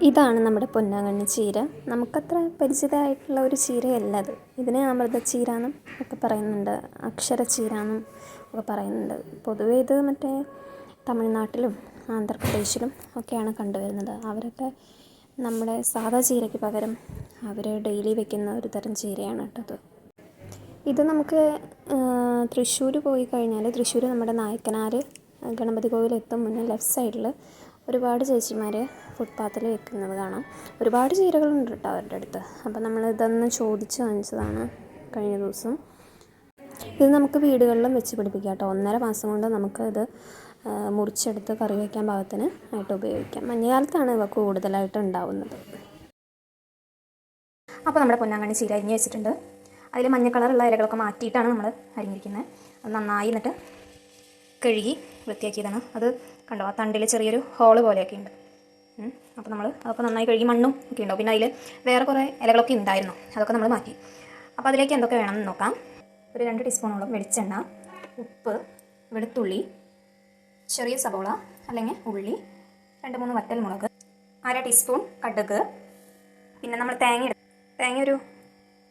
ഇതാണ് നമ്മുടെ പൊന്നാങ്കണ്ണി ചീര. നമുക്കത്ര പരിചിതമായിട്ടുള്ള ഒരു ചീരയല്ല അത്. ഇതിനെ അമൃതച്ചീര എന്നും ഒക്കെ പറയുന്നുണ്ട്, അക്ഷരച്ചീര എന്നും ഒക്കെ പറയുന്നുണ്ട്. പൊതുവേ ഇത് മറ്റേ തമിഴ്നാട്ടിലും ആന്ധ്രാപ്രദേശിലും ഒക്കെയാണ് കണ്ടുവരുന്നത്. അവരൊക്കെ നമ്മുടെ സാധാ ചീരയ്ക്ക് പകരം അവർ ഡെയിലി വെക്കുന്ന ഒരു തരം ചീരയാണ് കേട്ടത്. ഇത് നമുക്ക് തൃശ്ശൂർ പോയി കഴിഞ്ഞാൽ, തൃശ്ശൂർ നമ്മുടെ നായ്ക്കനാർ ഗണപതി കോവിലെത്തും മുന്നേ ലെഫ്റ്റ് സൈഡിൽ ഒരുപാട് ചേച്ചിമാർ ഫുട്പാത്തിൽ വെക്കുന്നത് കാണാം. ഒരുപാട് ചീരകളുണ്ട് കേട്ടോ അവരുടെ അടുത്ത്. അപ്പോൾ നമ്മൾ ഇതൊന്ന് ചോദിച്ച് വാങ്ങിച്ചതാണ് കഴിഞ്ഞ ദിവസം. ഇത് നമുക്ക് വീടുകളിലും വെച്ച് പിടിപ്പിക്കാം കേട്ടോ. 1.5 മാസം കൊണ്ട് നമുക്ക് ഇത് മുറിച്ചെടുത്ത് കറി വയ്ക്കാൻ പാകത്തിന് ആയിട്ട് ഉപയോഗിക്കാം. മഞ്ഞുകാലത്താണ് ഇവ കൂടുതലായിട്ട് ഉണ്ടാവുന്നത്. അപ്പോൾ നമ്മുടെ പൊന്നാങ്കണ്ണി ചീര അരിഞ്ഞ് വെച്ചിട്ടുണ്ട്. അതിൽ മഞ്ഞ കളറുള്ള ഇലകളൊക്കെ മാറ്റിയിട്ടാണ് നമ്മൾ അരിഞ്ഞിരിക്കുന്നത്. അത് നന്നായി എന്നിട്ട് കഴുകി വൃത്തിയാക്കിയതാണ്. അത് കണ്ടോ, ആ തണ്ടിൽ ചെറിയൊരു ഹോള് പോലെയൊക്കെ ഉണ്ട്. അപ്പോൾ നമ്മൾ അതൊക്കെ നന്നായി കഴുകി, മണ്ണും ഒക്കെ ഉണ്ടാവും. പിന്നെ അതിൽ വേറെ കുറേ ഇലകളൊക്കെ ഉണ്ടായിരുന്നു, അതൊക്കെ നമ്മൾ മാറ്റി. അപ്പോൾ അതിലേക്ക് എന്തൊക്കെ വേണമെന്ന് നോക്കാം. ഒരു 2 ടീസ്പൂണോളം വെളിച്ചെണ്ണ, ഉപ്പ്, വെളുത്തുള്ളി, ചെറിയ സവോള അല്ലെങ്കിൽ ഉള്ളി, 2-3 വറ്റൽമുളക്, 1/2 ടീസ്പൂൺ കടുക്. പിന്നെ നമ്മൾ തേങ്ങ ഒരു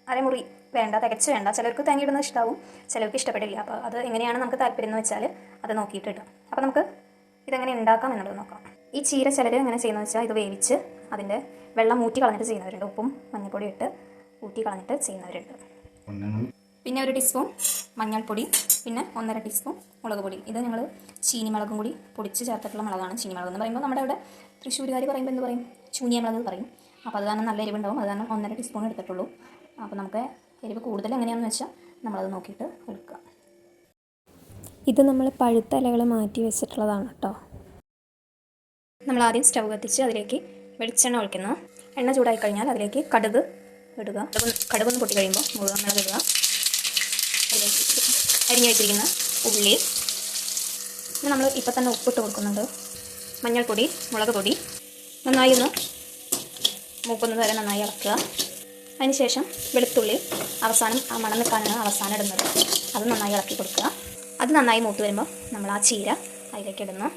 അരമുറി വേണ്ട, തികച്ച് വേണ്ട. ചിലർക്ക് തേങ്ങ ഇടുന്നത് ഇഷ്ടമാവും, ചിലർക്ക് ഇഷ്ടപ്പെടില്ല. അപ്പോൾ അത് എങ്ങനെയാണ് നമുക്ക് താല്പര്യം എന്ന് വെച്ചാൽ അത് നോക്കിയിട്ട് ഇടാം. അപ്പോൾ നമുക്ക് ഇതെങ്ങനെ ഉണ്ടാക്കാം എന്നുള്ളത് നോക്കാം. ഈ ചീര ചിലർ എങ്ങനെ ചെയ്യുന്നത് വെച്ചാൽ ഇത് വേവിച്ച് അതിൻ്റെ വെള്ളം ഊറ്റി കളഞ്ഞിട്ട് ചെയ്യുന്നവരുണ്ട്. ഉപ്പും മഞ്ഞൾപ്പൊടി ഇട്ട് ഊറ്റി കളഞ്ഞിട്ട് ചെയ്യുന്നവരുണ്ട്. പിന്നെ 1 ടീസ്പൂൺ മഞ്ഞൾപ്പൊടി, പിന്നെ 1.5 ടീസ്പൂൺ മുളക് പൊടി. ഇത് ഞങ്ങൾ ചീനിമുളകും കൂടി പൊടിച്ച് ചേർത്തിട്ടുള്ള മുളകാണ്. ചീനിമുളക് എന്ന് പറയുമ്പോൾ നമ്മുടെ ഇവിടെ തൃശ്ശൂരുകാർ പറയുമ്പോൾ എന്ത് പറയും, ചൂനിയ മുളക് പറയും. അപ്പോൾ അത് കാരണം നല്ല എരിവുണ്ടാവും. അത് കാരണം 1.5 ടീസ്പൂൺ എടുത്തിട്ടുള്ളൂ. അപ്പോൾ നമുക്ക് എരിവ് കൂടുതൽ എങ്ങനെയാണെന്ന് വെച്ചാൽ നമ്മളത് നോക്കിയിട്ട് എടുക്കുക. ഇത് നമ്മൾ പഴുത്ത ഇലകൾ മാറ്റി വെച്ചിട്ടുള്ളതാണ് കേട്ടോ. നമ്മൾ ആദ്യം സ്റ്റവ് കത്തിച്ച് അതിലേക്ക് വെളിച്ചെണ്ണ ഒഴിക്കുന്നു. എണ്ണ ചൂടായി കഴിഞ്ഞാൽ അതിലേക്ക് കടുക് ഇടുക. കടുകൊന്ന് പൊട്ടി കഴിയുമ്പോൾ മുഴുവൻ മുളക് ഇടുക. അതിലേക്ക് അരിഞ്ഞു വെച്ചിരിക്കുന്ന ഉള്ളി. പിന്നെ നമ്മൾ ഇപ്പം തന്നെ ഉപ്പിട്ട് കൊടുക്കുന്നുണ്ട്. മഞ്ഞൾപ്പൊടി, മുളക് പൊടി നന്നായി ഒന്ന് മൂക്കുന്നത് വരെ നന്നായി ഇളക്കുക. അതിനുശേഷം വെളുത്തുള്ളി അവസാനം, ആ മണം നിൽക്കാനാണ് അവസാനം ഇടുന്നത്. അത് നന്നായി ഇളക്കി കൊടുക്കുക. അത് നന്നായി മൂത്ത് വരുമ്പോൾ നമ്മൾ ആ ചീര അതിലേക്ക് ഇടുന്നു.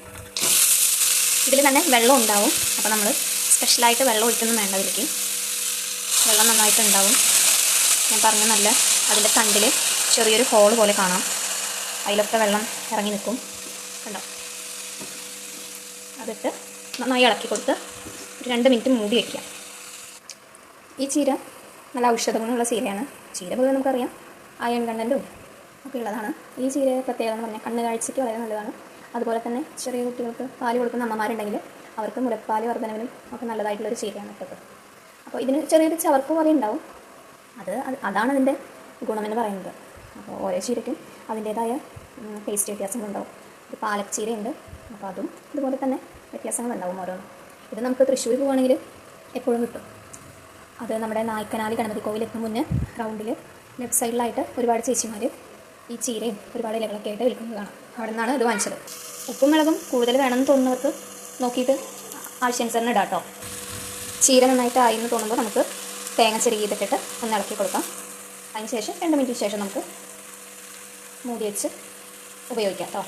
ഇതിൽ തന്നെ വെള്ളം ഉണ്ടാവും. അപ്പോൾ നമ്മൾ സ്പെഷ്യലായിട്ട് വെള്ളം ഒഴിക്കൊന്നും വേണ്ട. ഇതിലേക്ക് വെള്ളം നന്നായിട്ടുണ്ടാവും. ഞാൻ പറഞ്ഞ നല്ല അതിൻ്റെ തണ്ടിൽ ചെറിയൊരു ഹോള് പോലെ കാണാം. അതിലൊക്കെ വെള്ളം ഇറങ്ങി നിൽക്കും കണ്ടോ. അതിട്ട് നന്നായി ഇളക്കി കൊടുത്ത് 2 മിനിറ്റ് മൂടി വയ്ക്കുക. ഈ ചീര നല്ല ഔഷധ ഗുണമുള്ള ചീരയാണ്. ചീര പൊതുവെ നമുക്കറിയാം അയൺ കണ്ടൻറ്റും ഒക്കെ ഉള്ളതാണ്. ഈ ചീര പ്രത്യേകത എന്ന് പറഞ്ഞാൽ കണ്ണ് കാഴ്ചയ്ക്ക് വളരെ നല്ലതാണ്. അതുപോലെ തന്നെ ചെറിയ കുട്ടികൾക്ക് പാല് കൊടുക്കുന്ന അമ്മമാരുണ്ടെങ്കിൽ അവർക്ക് മുലപ്പാല് വർധനവിനും ഒക്കെ നല്ലതായിട്ടുള്ളൊരു ചീരയാണ് ഇട്ടത്. അപ്പോൾ ഇതിന് ചെറിയൊരു ചവർപ്പ് പോലെ ഉണ്ടാവും. അതാണ് അതിൻ്റെ ഗുണമെന്ന് പറയുന്നത്. അപ്പോൾ ഓരോ ചീരയ്ക്കും അതിൻ്റേതായ ടേസ്റ്റ് വ്യത്യാസങ്ങളുണ്ടാവും. ഒരു പാലക് ചീരയുണ്ട്, അപ്പോൾ അതും ഇതുപോലെ തന്നെ വ്യത്യാസങ്ങളുണ്ടാവും ഓരോന്നും. ഇത് നമുക്ക് തൃശ്ശൂർ പോവുകയാണെങ്കിൽ എപ്പോഴും കിട്ടും. അത് നമ്മുടെ നായ്ക്കനാലി ഗണപതി കോവിലെത്തുന്ന മുന്നേ റൗണ്ടിൽ ലെഫ്റ്റ് സൈഡിലായിട്ട് ഒരുപാട് ചേച്ചിമാർ ഈ ചീരയും ഒരുപാട് ഇലകളൊക്കെ ആയിട്ട് വിൽക്കുന്നത് കാണാം. അവിടെ നിന്നാണ് ഇത് വാങ്ങിച്ചത്. ഉപ്പും മുളകും കൂടുതൽ വേണമെന്ന് തോന്നുന്നവർക്ക് നോക്കിയിട്ട് ആവശ്യാനുസരണം ഇടാം കേട്ടോ. ചീര നന്നായിട്ട് ആയി എന്ന് തോന്നുമ്പോൾ നമുക്ക് തേങ്ങ ചെറുകിയിട്ടിട്ട് ഒന്ന് ഇളക്കി കൊടുക്കാം. അതിന് ശേഷം 2 മിനിറ്റിന് ശേഷം നമുക്ക് മൂടി വെച്ച് ഉപയോഗിക്കാം കേട്ടോ.